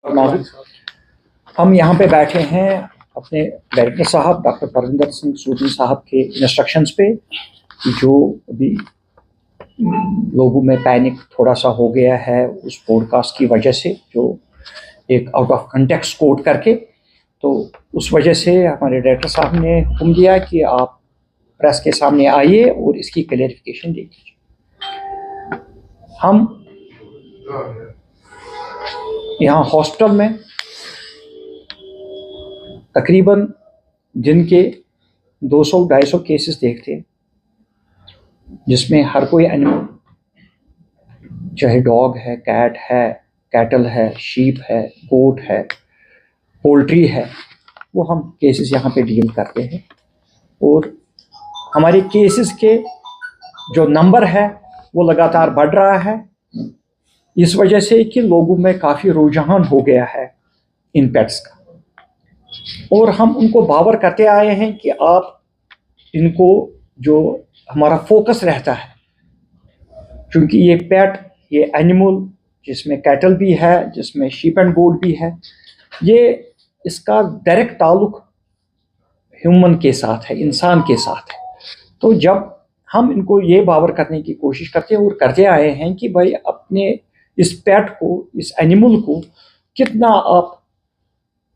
नाज़िर, हम यहाँ पे बैठे हैं अपने डायरेक्टर साहब डॉक्टर परविंदर सिंह सूदी साहब के इंस्ट्रक्शंस पे, जो अभी लोगों में पैनिक थोड़ा सा हो गया है उस पॉडकास्ट की वजह से, जो एक आउट ऑफ कंटेक्स्ट कोट करके, तो उस वजह से हमारे डायरेक्टर साहब ने हुक्म दिया कि आप प्रेस के सामने आइए और इसकी क्लेरिफिकेशन दे दीजिए। हम यहाँ हॉस्पिटल में तकरीबन दिन के 200-250 केसेस देखते हैं, जिसमें हर कोई एनिमल, चाहे डॉग है, कैट है, कैटल है, शीप है, गोट है, पोल्ट्री है, वो हम केसेस यहाँ पे डील करते हैं। और हमारे केसेस के जो नंबर है वो लगातार बढ़ रहा है, इस वजह से कि लोगों में काफ़ी रुझान हो गया है इन पेट्स का, और हम उनको बावर करते आए हैं कि आप इनको, जो हमारा फोकस रहता है, क्योंकि ये पेट, ये एनिमल, जिसमें कैटल भी है, जिसमें शीप एंड गोट भी है, ये इसका डायरेक्ट ताल्लुक ह्यूमन के साथ है, इंसान के साथ है। तो जब हम इनको ये बावर करने की कोशिश करते हैं और करते आए हैं कि भाई अपने इस पेट को, इस एनिमल को कितना आप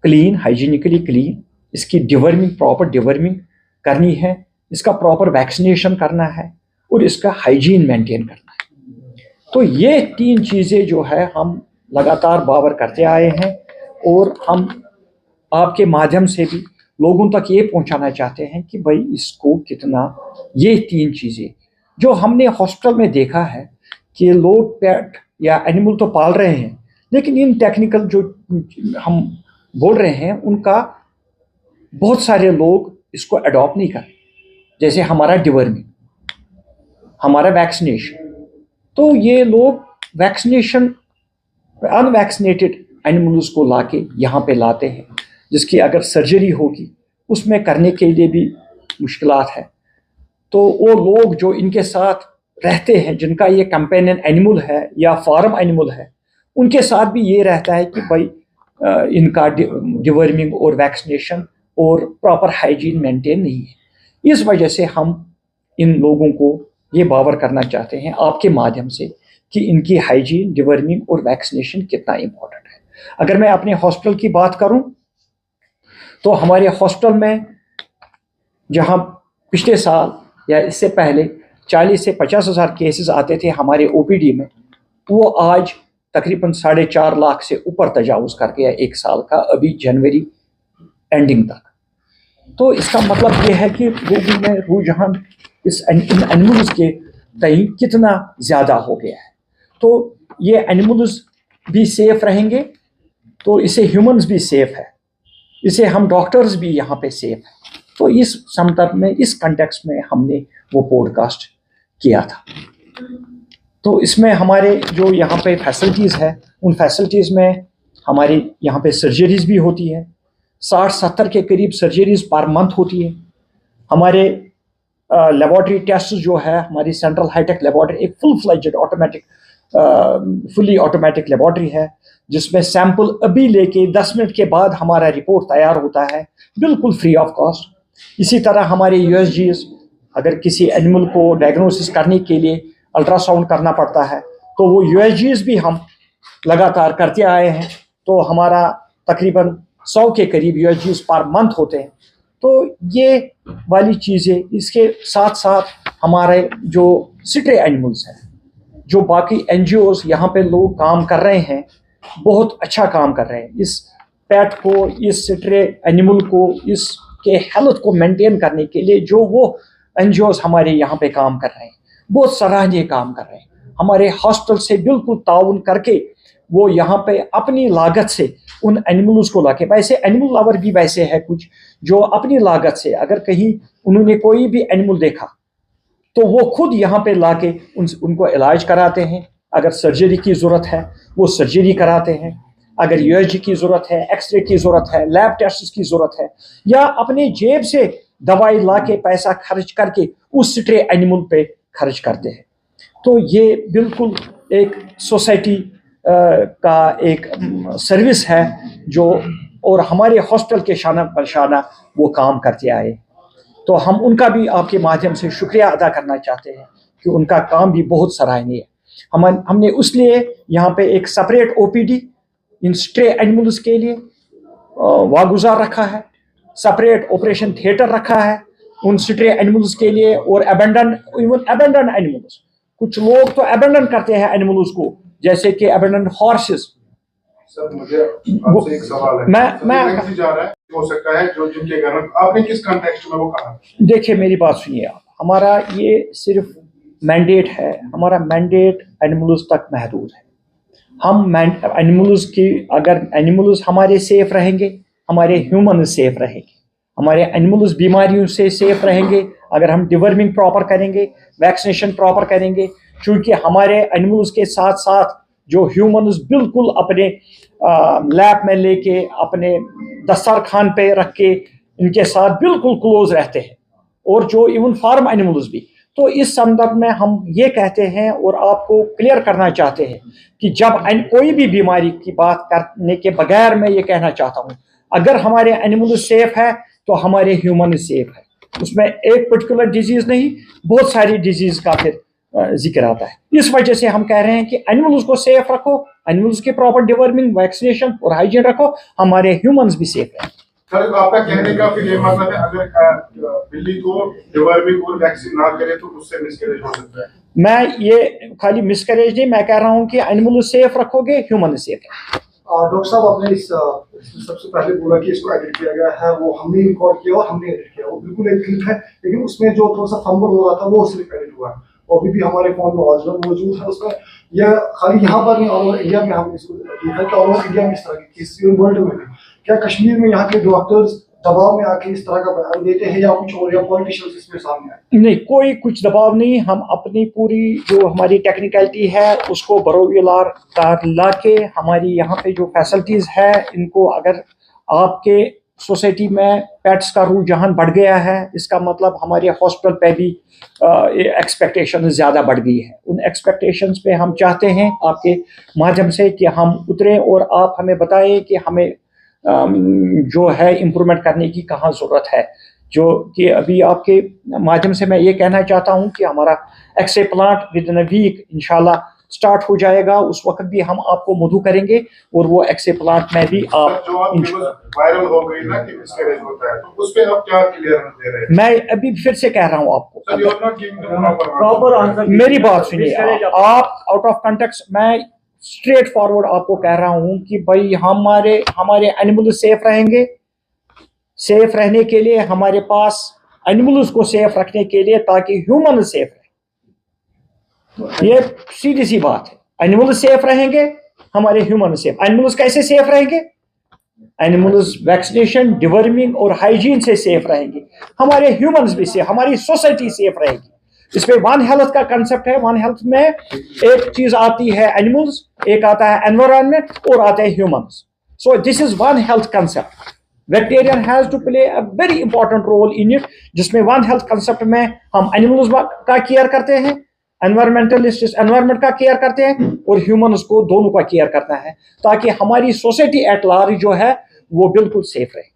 क्लीन, हाइजीनिकली क्लीन, इसकी डिवर्मिंग, प्रॉपर डिवर्मिंग करनी है, इसका प्रॉपर वैक्सीनेशन करना है और इसका हाइजीन मेंटेन करना है। तो ये 3 चीज़ें जो है हम लगातार बावर करते आए हैं, और हम आपके माध्यम से भी लोगों तक ये पहुंचाना चाहते हैं कि भाई इसको कितना, ये 3 चीज़ें जो हमने हॉस्पिटल में देखा है कि लोग पेट या एनिमल तो पाल रहे हैं, लेकिन इन टेक्निकल जो हम बोल रहे हैं उनका बहुत सारे लोग इसको अडॉप्ट नहीं कर रहे, जैसे हमारा डिवर्मिंग, हमारा वैक्सीनेशन। तो ये लोग वैक्सीनेशन, अनवैक्सीनेटेड एनिमल्स को लाके यहाँ पे लाते हैं, जिसकी अगर सर्जरी होगी उसमें करने के लिए भी मुश्किलात है। तो वो लोग जो इनके साथ रहते हैं, जिनका ये कंपेनियन एनिमल है या फार्म एनिमल है, उनके साथ भी ये रहता है कि भाई इनका डिवर्मिंग और वैक्सीनेशन और प्रॉपर हाइजीन मेंटेन नहीं है। इस वजह से हम इन लोगों को ये बावर करना चाहते हैं आपके माध्यम से कि इनकी हाइजीन, डिवर्मिंग और वैक्सीनेशन कितना इम्पोर्टेंट है। अगर मैं अपने हॉस्पिटल की बात करूं तो हमारे हॉस्पिटल में, जहां पिछले साल या इससे पहले 40 से 50 हज़ार केसेस आते थे हमारे ओपीडी में, वो आज तकरीबन 4.5 लाख से ऊपर तजावुज़ कर गया 1 साल का, अभी जनवरी एंडिंग तक। तो इसका मतलब ये है कि लोगों में रुझान इस एनिमल्स के तई कितना ज़्यादा हो गया है। तो ये एनिमल्स भी सेफ रहेंगे, तो इससे ह्यूमन्स भी सेफ है, इसे हम डॉक्टर्स भी यहाँ पे सेफ है। तो इस संदर्भ में, इस कंटेक्स्ट में हमने वो पॉडकास्ट किया था। तो इसमें हमारे जो यहाँ पे फैसिलिटीज़ है, उन फैसिलिटीज़ में हमारी यहाँ पे सर्जरीज भी होती है, 60-70 के करीब सर्जरीज पर मंथ होती है। हमारे लेबॉर्ट्री टेस्ट जो है, हमारी सेंट्रल हाईटेक लेबॉर्ट्री एक full fledged automatic, fully automatic laboratory है, जिसमें सैंपल अभी लेके 10 मिनट के बाद हमारा रिपोर्ट तैयार होता है, बिल्कुल फ्री ऑफ कॉस्ट। इसी तरह हमारे यूएसजीज, अगर किसी एनिमल को डायग्नोसिस करने के लिए अल्ट्रासाउंड करना पड़ता है, तो वो यूएसजीज भी हम लगातार करते आए हैं। तो हमारा तकरीबन 100 के करीब यूएसजीज पर मंथ होते हैं। तो ये वाली चीज़ें, इसके साथ साथ हमारे जो सिट्रे एनिमल्स हैं, जो बाकी एनजीओज यहाँ पे लोग काम कर रहे हैं, बहुत अच्छा काम कर रहे हैं। इस पेट को, इस सिट्रे एनिमल को, इसके हेल्थ को मेंटेन करने के लिए जो वो एनजीओज हमारे यहाँ पे काम कर रहे हैं, बहुत सराहनीय काम कर रहे हैं। हमारे हॉस्पिटल से बिल्कुल ताउन करके वो यहाँ पे अपनी लागत से उन एनिमल्स को लाके, वैसे एनिमल लवर भी वैसे है कुछ जो अपनी लागत से, अगर कहीं उन्होंने कोई भी एनिमल देखा तो वो खुद यहाँ पे लाके उनको इलाज कराते हैं। अगर सर्जरी की ज़रूरत है वो सर्जरी कराते हैं, अगर यूएसजी की ज़रूरत है, एक्सरे की ज़रूरत है, लैब टेस्ट की ज़रूरत है, या अपने जेब से दवाई लाके पैसा खर्च करके उस सिट्रे एनिमल पे खर्च करते हैं। तो ये बिल्कुल एक सोसाइटी का एक सर्विस है जो, और हमारे हॉस्टल के शाना बशाना वो काम करते आए। तो हम उनका भी आपके माध्यम से शुक्रिया अदा करना चाहते हैं कि उनका काम भी बहुत सराहनीय है। हमने उसलिए यहाँ पे एक सेपरेट OPD इन स्ट्रे एनिमल्स के लिए वागुजार रखा है, सेपरेट ऑपरेशन थिएटर रखा है उन स्ट्रे एनिमल्स के लिए, और अबेंडन एनिमल्स। कुछ लोग तो अबेंडन करते हैं एनिमल्स को, जैसे कि अबेंडन हॉर्सेस। सर मुझे आपसे एक सवाल है, मैं जा रहा है हो सकता है जो जिनके घर में आपने किस कॉन्टेक्स्ट में वो कहा? देखिए मेरी बात सुनिए आप, हमारा ये सिर्फ मैंडेट है, हमारा मैंडेट एनिमल्स तक महदूद है। हम एनिमल्स की, अगर एनिमल्स हमारे सेफ रहेंगे, हमारे ह्यूमन सेफ रहेंगे, हमारे एनिमल्स बीमारियों से सेफ रहेंगे अगर हम डिवर्मिंग प्रॉपर करेंगे, वैक्सीनेशन प्रॉपर करेंगे। क्योंकि हमारे एनिमल्स के साथ साथ जो ह्यूमन्स बिल्कुल अपने लैब में लेके, अपने दस्तरखान पे रख के इनके साथ बिल्कुल क्लोज रहते हैं, और जो इवन फार्म एनिमल्स भी। तो इस संदर्भ में हम ये कहते हैं और आपको क्लियर करना चाहते हैं कि जब कोई भी बीमारी की बात करने के बगैर मैं ये कहना चाहता हूँ, अगर हमारे एनिमल सेफ है तो हमारे ह्यूमन सेफ है। उसमें एक पर्टिकुलर डिजीज नहीं, बहुत सारी डिजीज का फिर जिक्र आता है। इस वजह से हम कह रहे हैं कि एनिमल्स को सेफ रखो, एनिमल्स के प्रॉपर डिवर्मिंग, वैक्सीनेशन और हाइजीन रखो, हमारे ह्यूमंस भी सेफ है। सर आपका कहने का फिर ये मतलब है अगर बिल्ली को डिवर्मिंग और वैक्सीन ना करे तो उससे मिसकैरेज हो सकता है? मैं ये खाली मिसकैरेज नहीं, मैं कह रहा हूँ कि एनिमल सेफ रखोगे, ह्यूमन सेफ है। डॉक्टर साहब आपने इस सबसे पहले बोला कि इसको एडिट किया गया है, वो हमने रिकॉर्ड किया और हमने एडिट किया, वो बिल्कुल एक क्लिप है, लेकिन उसमें जो थोड़ा सा फंबल हो रहा था वो सिर्फ एडिट हुआ है, और अभी भी हमारे फोन में ओरिजिनल मौजूद है। उसमें यह खाली यहाँ पर नहीं, ऑल ओवर इंडिया में हमने इसको देखा कि ऑल ओवर इंडिया में इस तरह की केसेस वर्ल्ड में भी। क्या कश्मीर में यहाँ के डॉक्टर्स दबाव में आके इस तरह का बयान देते हैं या कुछ और, या पॉलिटिशियंस इसमें सामने आए? नहीं, कोई कुछ दबाव नहीं। हम अपनी पूरी जो हमारी टेक्निकलिटी है उसको बरोवीलार ला के, हमारी यहाँ पे जो फैसिलिटीज़ है इनको, अगर आपके सोसाइटी में पेट्स का रुझान बढ़ गया है, इसका मतलब हमारे हॉस्पिटल पे भी एक्सपेक्टेशन ज़्यादा बढ़ गई है। उन एक्सपेक्टेशंस पे हम चाहते हैं आपके माध्यम से कि हम उतरें और आप हमें बताएं कि हमें जो है इम्प्रूवमेंट करने की कहाँ ज़रूरत है। जो कि अभी आपके माध्यम से मैं ये कहना चाहता हूँ कि हमारा x ray plant within a week वीक इंशाल्लाह स्टार्ट हो जाएगा। उस वक्त भी हम आपको मधु करेंगे और वो एक्सरे प्लांट में भी आप जो वायरल हो गई ना कि मिसकैरेज होता है, तो उस पे आप क्या क्लियरेंस दे रहे हैं? मैं अभी फिर से कह रहा हूँ आपको, sir you are not giving the proper answer. मेरी बात सुनिए आप, आउट ऑफ कंटेक्स्ट मैं स्ट्रेट फॉरवर्ड आपको कह रहा हूँ कि भाई हमारे एनिमल सेफ रहेंगे। सेफ रहने के लिए हमारे पास एनिमल्स को सेफ रखने के लिए, ताकि ह्यूमन सेफ रहे, ये सीधी सी बात है। एनिमल सेफ रहेंगे, हमारे ह्यूमन सेफ। एनिमल्स कैसे सेफ रहेंगे? एनिमल्स वैक्सीनेशन, डिवर्मिंग और हाइजीन से सेफ रहेंगे, हमारे ह्यूमंस भी सेफ, हमारी सोसाइटी सेफ रहेगी। इसमें वन हेल्थ का कंसेप्ट है। वन हेल्थ में एक चीज आती है एनिमल्स, एक आता है एनवायरनमेंट और आता है humans. So this is one health concept. Veterinarian has to play a very important role in it, जिसमें वन हेल्थ कंसेप्ट में हम एनिमल्स का केयर करते हैं, एनवायरमेंटलिस्ट एनवायरनमेंट का केयर करते हैं, और ह्यूमंस को दोनों का केयर करना है, ताकि हमारी सोसाइटी एट लार्ज जो है वो बिल्कुल सेफ रहे।